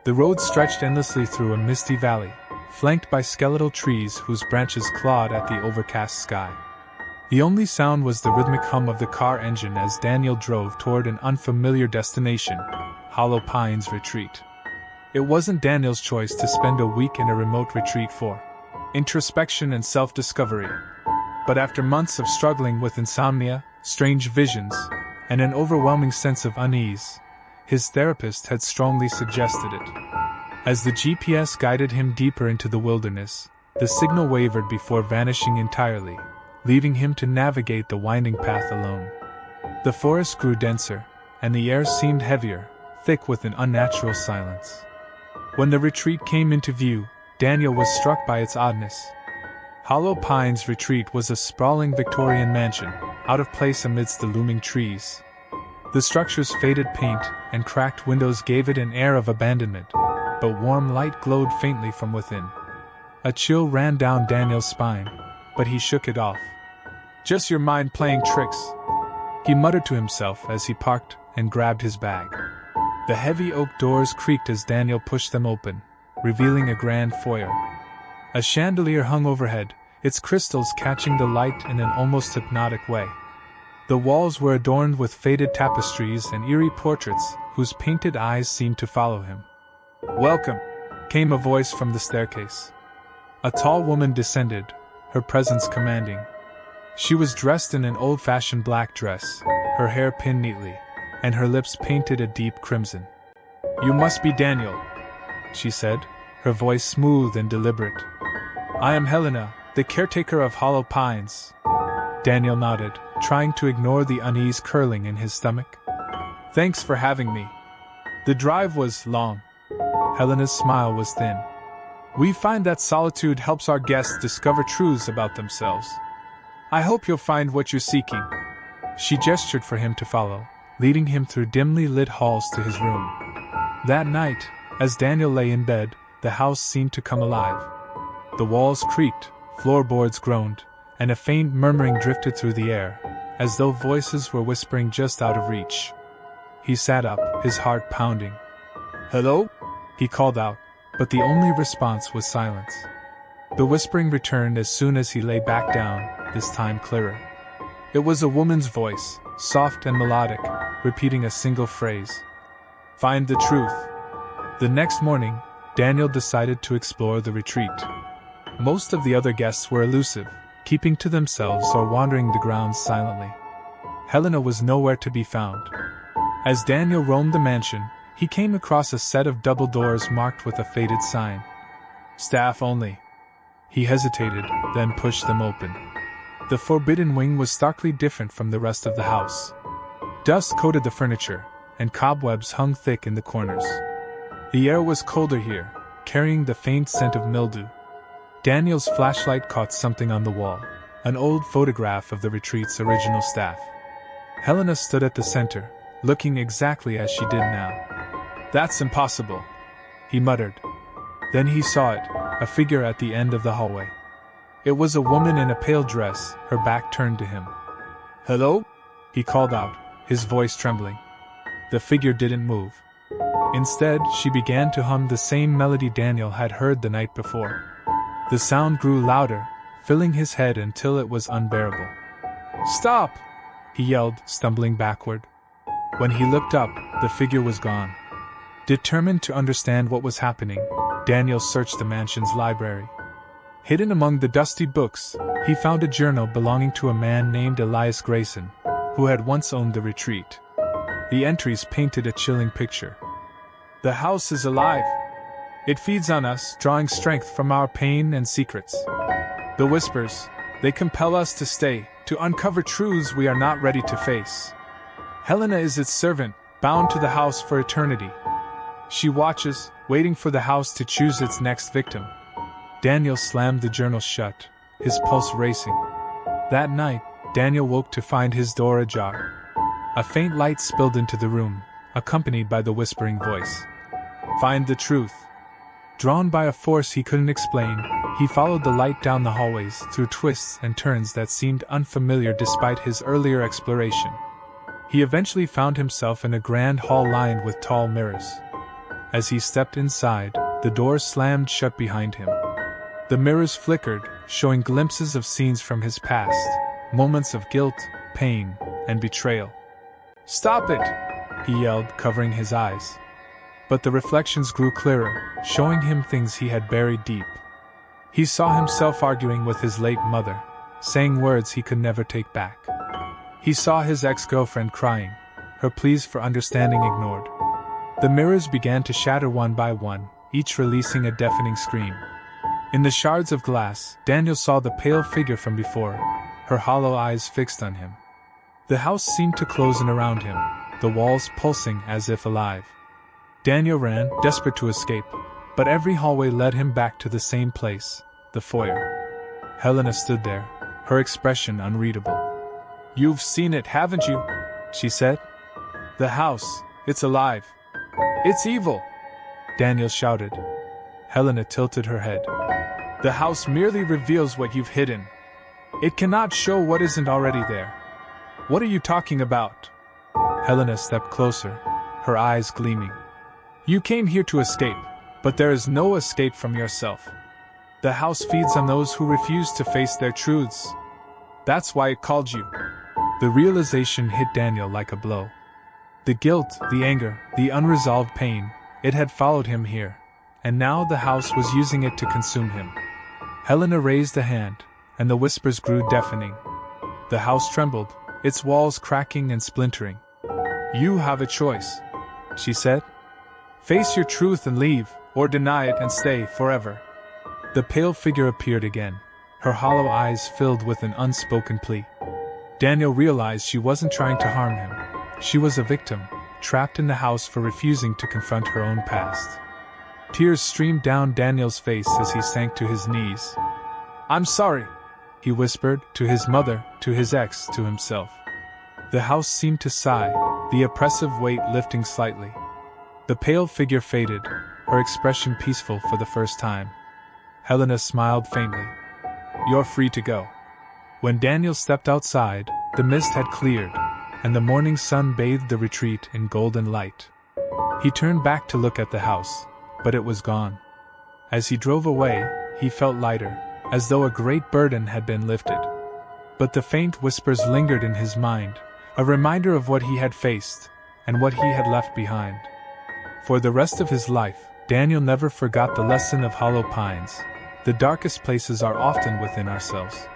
The road stretched endlessly through a misty valley, flanked by skeletal trees whose branches clawed at the overcast sky. The only sound was the rhythmic hum of the car engine as Daniel drove toward an unfamiliar destination, Hollow Pines Retreat. It wasn't Daniel's choice to spend a week in a remote retreat for introspection and self-discovery. But after months of struggling with insomnia, strange visions, and an overwhelming sense of unease, his therapist had strongly suggested it. As the GPS guided him deeper into the wilderness, the signal wavered before vanishing entirely, leaving him to navigate the winding path alone. The forest grew denser, and the air seemed heavier, thick with an unnatural silence. When the retreat came into view, Daniel was struck by its oddness. Hollow Pines Retreat was a sprawling Victorian mansion, out of place amidst the looming trees. The structure's faded paint and cracked windows gave it an air of abandonment, but warm light glowed faintly from within. A chill ran down Daniel's spine, but he shook it off. "Just your mind playing tricks," he muttered to himself as he parked and grabbed his bag. The heavy oak doors creaked as Daniel pushed them open, revealing a grand foyer. A chandelier hung overhead, its crystals catching the light in an almost hypnotic way. The walls were adorned with faded tapestries and eerie portraits whose painted eyes seemed to follow him. "Welcome," came a voice from the staircase. A tall woman descended, her presence commanding. She was dressed in an old-fashioned black dress, her hair pinned neatly, and her lips painted a deep crimson. "You must be Daniel," she said, her voice smooth and deliberate. "I am Helena, the caretaker of Hollow Pines." Daniel nodded, trying to ignore the unease curling in his stomach. "Thanks for having me. The drive was long." Helena's smile was thin. "We find that solitude helps our guests discover truths about themselves. I hope you'll find what you're seeking." She gestured for him to follow, leading him through dimly lit halls to his room. That night, as Daniel lay in bed, the house seemed to come alive. The walls creaked, floorboards groaned, and a faint murmuring drifted through the air, as though voices were whispering just out of reach. He sat up, his heart pounding. "Hello?" he called out, but the only response was silence. The whispering returned as soon as he lay back down, this time clearer. It was a woman's voice, soft and melodic, repeating a single phrase. "Find the truth." The next morning, Daniel decided to explore the retreat. Most of the other guests were elusive, keeping to themselves or wandering the grounds silently. Helena was nowhere to be found. As Daniel roamed the mansion, he came across a set of double doors marked with a faded sign. "Staff only." He hesitated, then pushed them open. The forbidden wing was starkly different from the rest of the house. Dust coated the furniture, and cobwebs hung thick in the corners. The air was colder here, carrying the faint scent of mildew. Daniel's flashlight caught something on the wall, an old photograph of the retreat's original staff. Helena stood at the center, looking exactly as she did now. "That's impossible," he muttered. Then he saw it, a figure at the end of the hallway. It was a woman in a pale dress, her back turned to him. "Hello?" he called out, his voice trembling. The figure didn't move. Instead, she began to hum the same melody Daniel had heard the night before. The sound grew louder, filling his head until it was unbearable. "Stop!" he yelled, stumbling backward. When he looked up, the figure was gone. Determined to understand what was happening, Daniel searched the mansion's library. Hidden among the dusty books, he found a journal belonging to a man named Elias Grayson, who had once owned the retreat. The entries painted a chilling picture. "The house is alive. It feeds on us, drawing strength from our pain and secrets. The whispers, they compel us to stay, to uncover truths we are not ready to face. Helena is its servant, bound to the house for eternity. She watches, waiting for the house to choose its next victim." Daniel slammed the journal shut, his pulse racing. That night, Daniel woke to find his door ajar. A faint light spilled into the room, accompanied by the whispering voice. "Find the truth." Drawn by a force he couldn't explain, he followed the light down the hallways, through twists and turns that seemed unfamiliar despite his earlier exploration. He eventually found himself in a grand hall lined with tall mirrors. As he stepped inside, the door slammed shut behind him. The mirrors flickered, showing glimpses of scenes from his past, moments of guilt, pain, and betrayal. "Stop it!" he yelled, covering his eyes. But the reflections grew clearer, showing him things he had buried deep. He saw himself arguing with his late mother, saying words he could never take back. He saw his ex-girlfriend crying, her pleas for understanding ignored. The mirrors began to shatter one by one, each releasing a deafening scream. In the shards of glass, Daniel saw the pale figure from before, her hollow eyes fixed on him. The house seemed to close in around him, the walls pulsing as if alive. Daniel ran, desperate to escape, but every hallway led him back to the same place, the foyer. Helena stood there, her expression unreadable. "You've seen it, haven't you?" she said. "The house, it's alive. It's evil!" Daniel shouted. Helena tilted her head. "The house merely reveals what you've hidden. It cannot show what isn't already there." "What are you talking about?" Helena stepped closer, her eyes gleaming. "You came here to escape, but there is no escape from yourself. The house feeds on those who refuse to face their truths. That's why it called you." The realization hit Daniel like a blow. The guilt, the anger, the unresolved pain, it had followed him here, and now the house was using it to consume him. Helena raised a hand, and the whispers grew deafening. The house trembled, its walls cracking and splintering. "You have a choice," she said. "Face your truth and leave, or deny it and stay forever." The pale figure appeared again, her hollow eyes filled with an unspoken plea. Daniel realized she wasn't trying to harm him. She was a victim, trapped in the house for refusing to confront her own past. Tears streamed down Daniel's face as he sank to his knees. "I'm sorry," he whispered, to his mother, to his ex, to himself. The house seemed to sigh, the oppressive weight lifting slightly. The pale figure faded, her expression peaceful for the first time. Helena smiled faintly. "You're free to go." When Daniel stepped outside, the mist had cleared, and the morning sun bathed the retreat in golden light. He turned back to look at the house, but it was gone. As he drove away, he felt lighter, as though a great burden had been lifted. But the faint whispers lingered in his mind, a reminder of what he had faced, and what he had left behind. For the rest of his life, Daniel never forgot the lesson of hollow pines. The darkest places are often within ourselves.